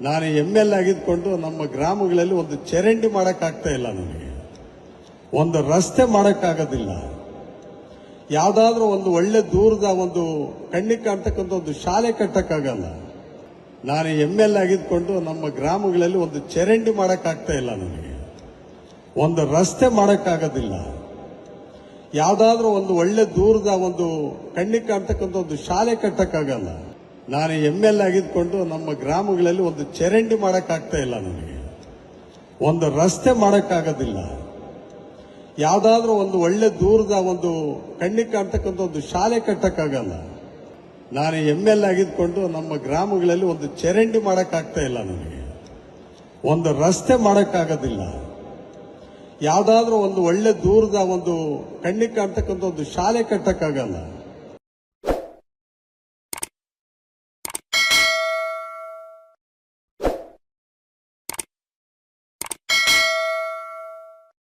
ನಾನು ML ಆಗಿದ್ಕೊಂಡು ನಮ್ಮ ಗ್ರಾಮಗಳಲ್ಲಿ ಒಂದು ಚರಂಡಿ ಮಾಡಕ್ಕಾಗ್ತಾ ಇಲ್ಲ, ನನಗೆ ಒಂದು ರಸ್ತೆ ಮಾಡಕ್ಕಾಗೋದಿಲ್ಲ, ಯಾವ್ದಾದ್ರೂ ಒಂದು ಒಳ್ಳೆ ದೂರದ ಒಂದು ಕಣ್ಣಿಗೆ ಕಾಣ್ತಕ್ಕಂಥ ಒಂದು ಶಾಲೆ ಕಟ್ಟಕ್ಕಾಗಲ್ಲ. ನಾನು ML ಆಗಿದ್ಕೊಂಡು ನಮ್ಮ ಗ್ರಾಮಗಳಲ್ಲಿ ಒಂದು ಚರಂಡಿ ಮಾಡಕ್ಕಾಗ್ತಾ ಇಲ್ಲ, ನನಗೆ ಒಂದು ರಸ್ತೆ ಮಾಡಕ್ಕಾಗೋದಿಲ್ಲ, ಯಾವ್ದಾದ್ರೂ ಒಂದು ಒಳ್ಳೆ ದೂರದ ಒಂದು ಕಣ್ಣಿಗೆ ಕಾಣ್ತಕ್ಕಂಥ ಒಂದು ಶಾಲೆ ಕಟ್ಟಕ್ಕಾಗಲ್ಲ. ನಾನು ML ಆಗಿದ್ಕೊಂಡು ನಮ್ಮ ಗ್ರಾಮಗಳಲ್ಲಿ ಒಂದು ಚರಂಡಿ ಮಾಡಕ್ಕಾಗ್ತಾ ಇಲ್ಲ, ನನಗೆ ಒಂದು ರಸ್ತೆ ಮಾಡಕ್ಕಾಗೋದಿಲ್ಲ, ಯಾವ್ದಾದ್ರೂ ಒಂದು ಒಳ್ಳೆ ದೂರದ ಒಂದು ಕಣ್ಣಿಗೆ ಕಾಣ್ತಕ್ಕಂಥ ಒಂದು ಶಾಲೆ ಕಟ್ಟಕ್ಕಾಗಲ್ಲ. ನಾನು ML ಆಗಿದ್ಕೊಂಡು ನಮ್ಮ ಗ್ರಾಮಗಳಲ್ಲಿ ಒಂದು ಚರಂಡಿ ಮಾಡಕ್ಕಾಗ್ತಾ ಇಲ್ಲ, ನನಗೆ ಒಂದು ರಸ್ತೆ ಮಾಡಕ್ಕಾಗೋದಿಲ್ಲ, ಯಾವ್ದಾದ್ರೂ ಒಂದು ಒಳ್ಳೆ ದೂರದ ಒಂದು ಕಣ್ಣಿಗೆ ಕಾಣ್ತಕ್ಕಂಥ ಒಂದು ಶಾಲೆ ಕಟ್ಟಕ್ಕಾಗಲ್ಲ.